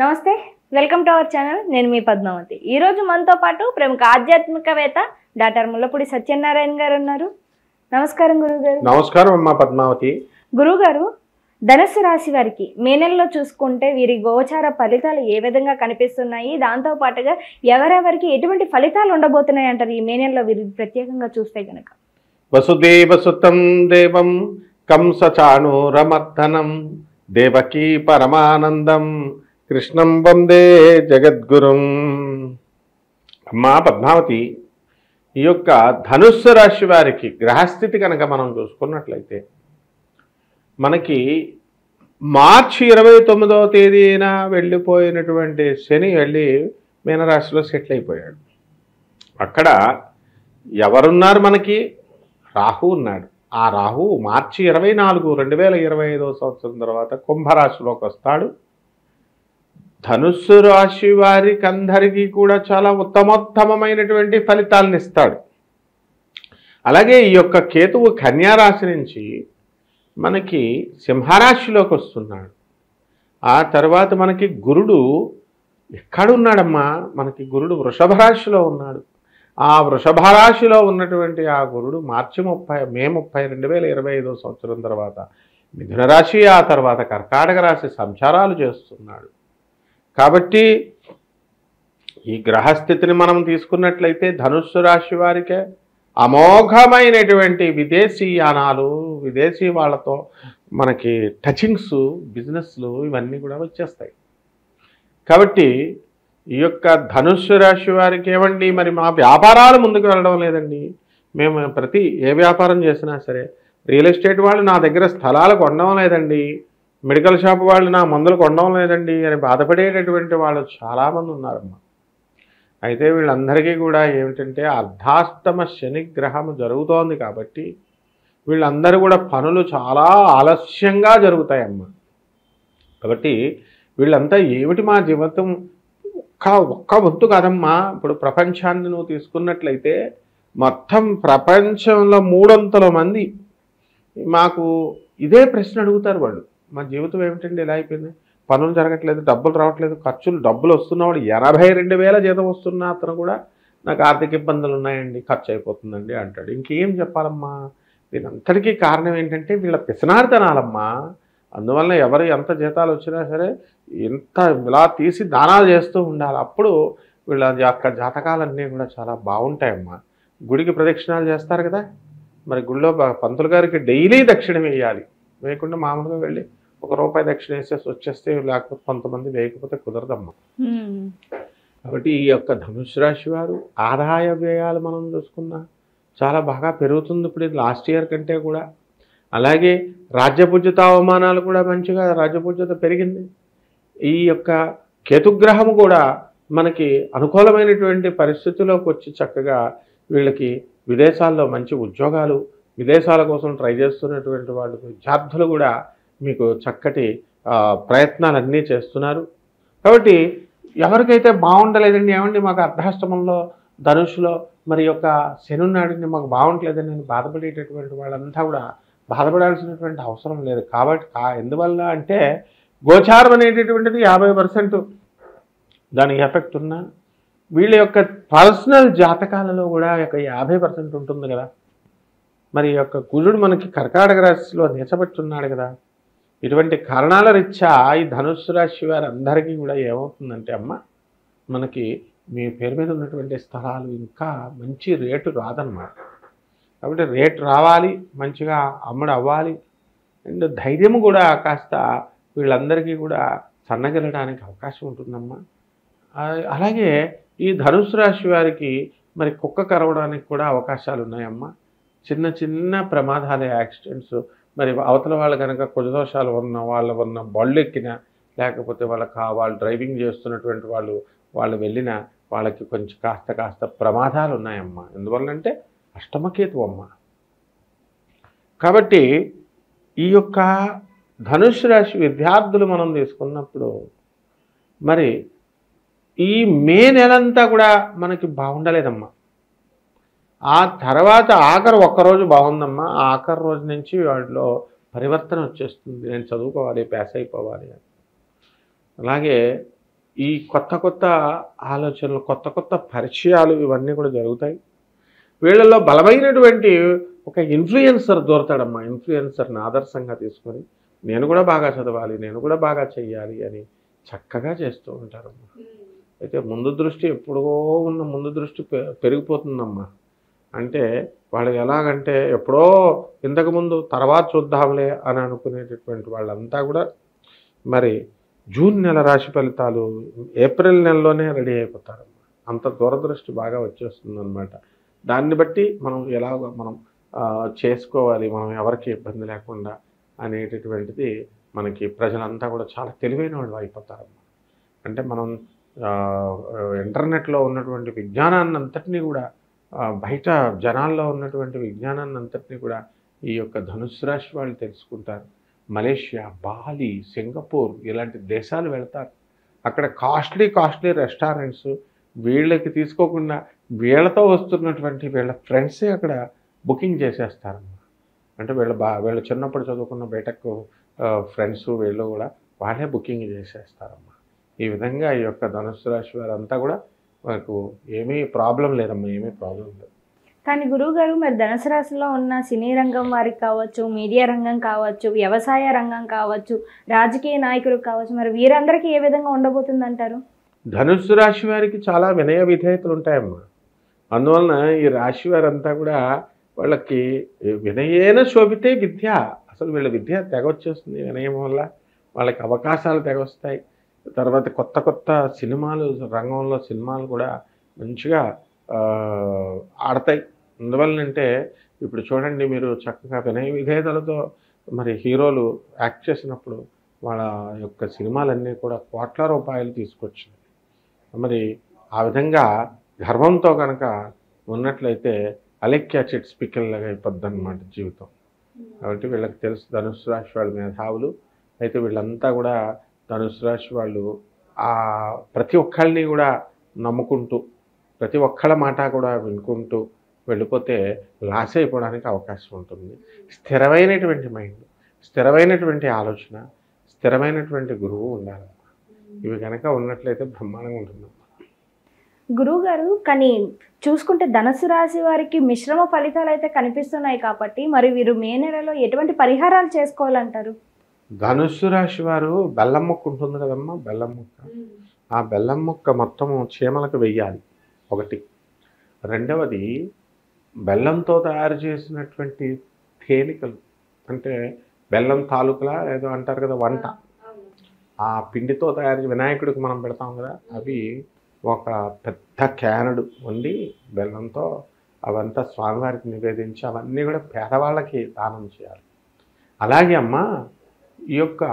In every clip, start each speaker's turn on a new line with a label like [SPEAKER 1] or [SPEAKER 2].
[SPEAKER 1] నమస్తే, welcome to our channel. నేను మీ పద్మావతి. ఈరోజు మనతో పాటు ప్రముఖ ఆధ్యాత్మికవేత్త డాక్టర్ ముల్లపూడి సత్యనారాయణ గారు ఉన్నారు. నమస్కారం గురుగారు.
[SPEAKER 2] నమస్కారం అమ్మా పద్మావతి.
[SPEAKER 1] గురుగారు, ధనుస్సు రాశి వారికి మే నెలలో చూసుకుంటే వీరి గోచార ఫలితాలు ఏ విధంగా కనిపిస్తున్నాయి, దాంతో పాటుగా ఎవరెవరికి ఎటువంటి ఫలితాలు ఉండబోతున్నాయి అంటారు ఈ మే నెలలో వీరి ప్రత్యేకంగా చూస్తే గనక?
[SPEAKER 2] వసుదేవసుతం దేవం కంసచాణూరమర్దనం దేవకీ పరమానందం కృష్ణం వందే జగద్గురుం. అమ్మా పద్మావతి, ఈ యొక్క ధనుస్సు రాశి వారికి గ్రహస్థితి కనుక మనం చూసుకున్నట్లయితే మనకి మార్చి 29వ తేదీన వెళ్ళిపోయినటువంటి శని వెళ్ళి మీనరాశిలో సెటిల్ అయిపోయాడు. అక్కడ ఎవరున్నారు? మనకి రాహు ఉన్నాడు. ఆ రాహు మార్చి 24, 2025వ సంవత్సరం తర్వాత కుంభరాశిలోకి వస్తాడు. ధనుస్సు రాశి వారికి అందరికీ కూడా చాలా ఉత్తమోత్తమైనటువంటి ఫలితాలను ఇస్తాడు. అలాగే ఈ యొక్క కేతువు కన్యారాశి నుంచి మనకి సింహరాశిలోకి వస్తున్నాడు. ఆ తర్వాత మనకి గురుడు ఎక్కడున్నాడమ్మా? మనకి గురుడు వృషభ రాశిలో ఉన్నాడు. ఆ వృషభ రాశిలో ఉన్నటువంటి ఆ గురుడు మార్చి 30, మే 30, 2025వ సంవత్సరం తర్వాత మిథున రాశి, ఆ తర్వాత కర్కాటక రాశి సంచారాలు చేస్తున్నాడు. కాబట్టి ఈ గ్రహస్థితిని మనం తీసుకున్నట్లయితే ధనుస్సు రాశి వారికే అమోఘమైనటువంటి విదేశీ యానాలు, విదేశీ వాళ్ళతో మనకి టచింగ్స్, బిజినెస్లు ఇవన్నీ కూడా వచ్చేస్తాయి. కాబట్టి ఈ యొక్క ధనుస్సు రాశి వారికి ఏమండి, మరి మా వ్యాపారాలు ముందుకు వెళ్ళడం లేదండి, మేము ఏ వ్యాపారం చేసినా సరే, రియల్ ఎస్టేట్ వాళ్ళు నా దగ్గర స్థలాలు కొనడం లేదండి, మెడికల్ షాప్ వాళ్ళు నా మందులు కొనడం లేదండి అని బాధపడేటటువంటి వాళ్ళు చాలామంది ఉన్నారమ్మా. అయితే వీళ్ళందరికీ కూడా ఏమిటంటే అర్ధాష్టమ శనిగ్రహం జరుగుతోంది కాబట్టి వీళ్ళందరూ కూడా పనులు చాలా ఆలస్యంగా జరుగుతాయమ్మా. కాబట్టి వీళ్ళంతా ఏమిటి, మా జీవితం ఒక్క వంతు కాదమ్మా. ఇప్పుడు ప్రపంచాన్ని నువ్వు తీసుకున్నట్లయితే మొత్తం ప్రపంచంలో 300 మంది మాకు ఇదే ప్రశ్న అడుగుతారు. వాళ్ళు, మా జీవితం ఏమిటండి ఇలా అయిపోయింది, పనులు జరగట్లేదు, డబ్బులు రావట్లేదు, డబ్బులు వస్తున్నవాడు 82,000 జీతం వస్తున్నా అతను కూడా నాకు ఆర్థిక ఇబ్బందులు ఉన్నాయండి, ఖర్చు అయిపోతుందండి అంటాడు. ఇంకేం చెప్పాలమ్మా? దీనంతటికీ కారణం ఏంటంటే వీళ్ళ పిసనారితనాలమ్మా. అందువల్ల ఎవరు ఎంత జీతాలు వచ్చినా సరే ఇంత ఇలా తీసి దానాలు చేస్తూ ఉండాలి. అప్పుడు వీళ్ళ యొక్క జాతకాలన్నీ కూడా చాలా బాగుంటాయమ్మా. గుడికి ప్రదక్షిణాలు చేస్తారు కదా, మరి గుళ్ళో పంతులు గారికి డైలీ దక్షిణ వేయాలి. వేయకుండా మామూలుగా వెళ్ళి ₹1 దక్షిణ వేసేసి వచ్చేస్తే, లేకపోతే కొంతమంది వేయకపోతే కుదరదమ్మా. కాబట్టి ఈ యొక్క ధనుస్సు రాశి వారు ఆదాయ వ్యయాలు మనం చూసుకున్నా చాలా బాగా పెరుగుతుంది ఇప్పుడు, ఇది లాస్ట్ ఇయర్ కంటే కూడా. అలాగే రాజ్యపూజ్యత అవమానాలు కూడా మంచిగా రాజ్యపూజ్యత పెరిగింది. ఈ యొక్క కేతుగ్రహము కూడా మనకి అనుకూలమైనటువంటి పరిస్థితుల్లోకి వచ్చి చక్కగా వీళ్ళకి విదేశాల్లో మంచి ఉద్యోగాలు, విదేశాల కోసం ట్రై చేస్తున్నటువంటి వాళ్ళు విద్యార్థులు కూడా మీకు చక్కటి ప్రయత్నాలన్నీ చేస్తున్నారు. కాబట్టి ఎవరికైతే బాగుండలేదండి, ఏమండి మాకు అర్ధాష్టమంలో ధనుషులో మరి యొక్క శనున్నాడిని మాకు బాగుంటలేదని నేను బాధపడేటటువంటి వాళ్ళంతా కూడా బాధపడాల్సినటువంటి అవసరం లేదు. కాబట్టి ఎందువల్ల అంటే గోచారం అనేటటువంటిది 50% దానికి ఎఫెక్ట్ ఉన్నా వీళ్ళ యొక్క పర్సనల్ జాతకాలలో కూడా యొక్క 50% ఉంటుంది కదా. మరి యొక్క కుజుడు మనకి కర్కాటక రాశిలో నీచబెట్టున్నాడు కదా. ఇటువంటి కారణాల రీత్యా ఈ ధనుస్సు రాశి వారి అందరికీ కూడా ఏమవుతుందంటే అమ్మ, మనకి మీ పేరు మీద ఉన్నటువంటి స్థలాలు ఇంకా మంచి రేటు రాదన్నమాట. కాబట్టి రేటు రావాలి, మంచిగా అమ్మడు అవ్వాలి, అండ్ ధైర్యము కూడా కాస్త వీళ్ళందరికీ కూడా సన్నగిల్లడానికి అవకాశం ఉంటుందమ్మా. అలాగే ఈ ధనుస్సు రాశి వారికి మరి కుక్క కరవడానికి కూడా అవకాశాలు ఉన్నాయమ్మా. చిన్న చిన్న ప్రమాదాలు, యాక్సిడెంట్స్, మరి అవతల వాళ్ళు కనుక కుజదోషాలు ఉన్న బళ్ళు ఎక్కిన, లేకపోతే వాళ్ళు డ్రైవింగ్ చేస్తున్నటువంటి వాళ్ళు వెళ్ళిన వాళ్ళకి కొంచెం కాస్త ప్రమాదాలు ఉన్నాయమ్మా. ఎందువల్లంటే అష్టమకేతు అమ్మ. కాబట్టి ఈ యొక్క ధనుస్సు రాశి విద్యార్థులు మనం తీసుకున్నప్పుడు మరి ఈ మే నెలంతా కూడా మనకి బాగుండలేదమ్మా. ఆ తర్వాత ఆఖరు ఒక్కరోజు బాగుందమ్మా. ఆ ఆఖరి రోజు నుంచి వాటిలో పరివర్తన వచ్చేస్తుంది. నేను చదువుకోవాలి, పాస్ అయిపోవాలి అని. అలాగే ఈ కొత్త కొత్త ఆలోచనలు, కొత్త కొత్త పరిచయాలు ఇవన్నీ కూడా జరుగుతాయి. వీళ్ళలో బలమైనటువంటి ఒక ఇన్ఫ్లుయెన్సర్ దొరతాడమ్మా. ఇన్ఫ్లుయెన్సర్ని ఆదర్శంగా తీసుకొని నేను కూడా బాగా చదవాలి, నేను కూడా బాగా చెయ్యాలి అని చక్కగా చేస్తూ ఉంటారమ్మా. అయితే ముందు దృష్టి ఎప్పుడో ఉన్న ముందు దృష్టి పెరిగిపోతుందమ్మా. అంటే వాళ్ళు ఎలాగంటే ఎప్పుడో ఇంతకుముందు తర్వాత చూద్దాంలే అని అనుకునేటటువంటి వాళ్ళంతా కూడా మరి జూన్ నెల రాశి ఫలితాలు ఏప్రిల్ నెలలోనే రెడీ అయిపోతారమ్మా. అంత దూరదృష్టి బాగా వచ్చేస్తుందన్నమాట. దాన్ని బట్టి మనం ఎలాగ మనం చేసుకోవాలి, మనం ఎవరికి ఇబ్బంది లేకుండా అనేటటువంటిది మనకి ప్రజలంతా కూడా చాలా తెలివైన వాళ్ళు అయిపోతారమ్మా. అంటే మనం ఇంటర్నెట్లో ఉన్నటువంటి విజ్ఞానాన్ని అంతటినీ కూడా బయట జనాల్లో ఉన్నటువంటి విజ్ఞానాన్ని అంతటినీ కూడా ఈ యొక్క ధనుస్సు రాశి వాళ్ళు తెలుసుకుంటారు. మలేషియా, బాలి, సింగపూర్ ఇలాంటి దేశాలు వెళ్తారు. అక్కడ కాస్ట్లీ రెస్టారెంట్స్ వీళ్ళకి తీసుకోకుండా వీళ్ళతో వస్తున్నటువంటి వీళ్ళ ఫ్రెండ్సే అక్కడ బుకింగ్ చేసేస్తారమ్మా. అంటే వీళ్ళు చిన్నప్పుడు చదువుకున్న బీటెక్ ఫ్రెండ్స్ వీళ్ళు కూడా వాళ్ళే బుకింగ్ చేసేస్తారమ్మా. ఈ విధంగా ఈ యొక్క ధనుస్సు రాశి వారంతా కూడా మనకు ఏమీ ప్రాబ్లం లేదమ్మా, ఏమీ ప్రాబ్లం లేదు.
[SPEAKER 1] కానీ గురువుగారు, మరి ధనుసు రాశిలో ఉన్న సినీ రంగం వారికి కావచ్చు, మీడియా రంగం కావచ్చు, వ్యవసాయ రంగం కావచ్చు, రాజకీయ నాయకులకు కావచ్చు, మరి వీరందరికీ ఏ విధంగా ఉండబోతుందంటారు?
[SPEAKER 2] ధనుస్సు రాశి వారికి చాలా వినయ విధేయతలు ఉంటాయమ్మా. అందువలన ఈ రాశి వారంతా కూడా వాళ్ళకి వినయేన శోభితే విద్య. అసలు వీళ్ళ విద్య తెగొచ్చేస్తుంది వినయం వల్ల. వాళ్ళకి అవకాశాలు తెగొస్తాయి. తర్వాత కొత్త కొత్త సినిమాలు, రంగంలో సినిమాలు కూడా మంచిగా ఆడతాయి. అందువలనంటే ఇప్పుడు చూడండి, మీరు చక్కగా వినయ విధేయతలతో మరి హీరోలు యాక్ట్ చేసినప్పుడు వాళ్ళ యొక్క సినిమాలన్నీ కూడా కోట్ల రూపాయలు తీసుకొచ్చినాయి. మరి ఆ విధంగా గర్వంతో కనుక ఉన్నట్లయితే అలెక్యా చిట్స్ పిక్కల్లాగా అయిపోద్ది అన్నమాట జీవితం. కాబట్టి వీళ్ళకి తెలుసు ధనుస్సు రాశి వాళ్ళ మేధావులు. అయితే వీళ్ళంతా కూడా ధనుస్సు రాశి వాళ్ళు ప్రతి ఒక్కళ్ళని కూడా నమ్ముకుంటూ, ప్రతి ఒక్కళ్ళ మాట కూడా వినుకుంటూ వెళ్ళిపోతే లాస్ అయిపోవడానికి అవకాశం ఉంటుంది. స్థిరమైనటువంటి మైండ్, స్థిరమైనటువంటి ఆలోచన, స్థిరమైనటువంటి గురువు ఉండాలి. ఇవి కనుక ఉన్నట్లయితే బ్రహ్మాండంగా ఉంటుంది.
[SPEAKER 1] గురువు గారు, కానీ చూసుకుంటే ధనుసు రాశి వారికి మిశ్రమ ఫలితాలు అయితే కనిపిస్తున్నాయి కాబట్టి మరి వీరు మే నెలలో ఎటువంటి పరిహారాలు చేసుకోవాలంటారు?
[SPEAKER 2] ధనుస్సు రాశి వారు బెల్లం ముక్క ఉంటుంది కదమ్మా, బెల్లం ముక్క. ఆ బెల్లం ముక్క మొత్తం చీమలకు వెయ్యాలి ఒకటి. రెండవది, బెల్లంతో తయారు చేసినటువంటి తేలికలు, అంటే బెల్లం తాలూకులా ఏదో అంటారు కదా వంట, ఆ పిండితో తయారు వినాయకుడికి మనం పెడతాం కదా, అవి ఒక పెద్ద క్యానుడు వండి బెల్లంతో అవంతా స్వామివారికి నివేదించి అవన్నీ కూడా పేదవాళ్ళకి దానం చేయాలి. అలాగే అమ్మ, ఈ యొక్క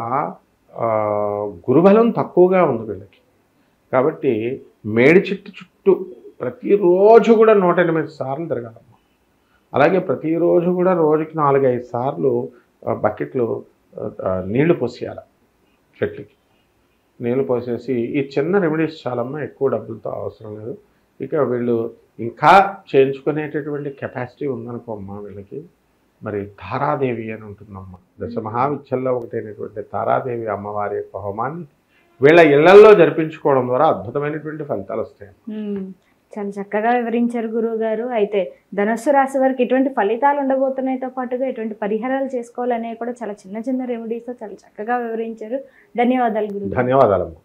[SPEAKER 2] గురుబలం తక్కువగా ఉంది వీళ్ళకి. కాబట్టి మేడి చెట్టు చుట్టూ ప్రతిరోజు కూడా 108 సార్లు తిరగాలమ్మా. అలాగే ప్రతిరోజు కూడా రోజుకి 4-5 సార్లు బకెట్లు నీళ్లు పోసేయాలి. చెట్లకి నీళ్ళు పోసేసి ఈ చిన్న రెమెడీస్ చాలమ్మా, ఎక్కువ డబ్బులతో అవసరం లేదు. ఇక వీళ్ళు ఇంకా చేయించుకునేటటువంటి కెపాసిటీ ఉందనుకోమ్మా వీళ్ళకి. మరి తారాదేవి అని ఉంటుందమ్మా, దశమహావిద్యల్లో ఒకటైనటువంటి తారాదేవి అమ్మవారి యొక్క హోమాన్ని వీళ్ళ ఇళ్లల్లో జరిపించుకోవడం ద్వారా అద్భుతమైనటువంటి ఫలితాలు వస్తాయి.
[SPEAKER 1] చాలా చక్కగా వివరించారు గురువు గారు. అయితే ధనుస్సు రాశి వారికి ఎటువంటి ఫలితాలు ఉండబోతున్నాయితో పాటుగా ఎటువంటి పరిహారాలు చేసుకోవాలనేవి కూడా చాలా చిన్న చిన్న రెమెడీస్తో చాలా చక్కగా వివరించారు. ధన్యవాదాలు గురువు.
[SPEAKER 2] ధన్యవాదాలమ్మా.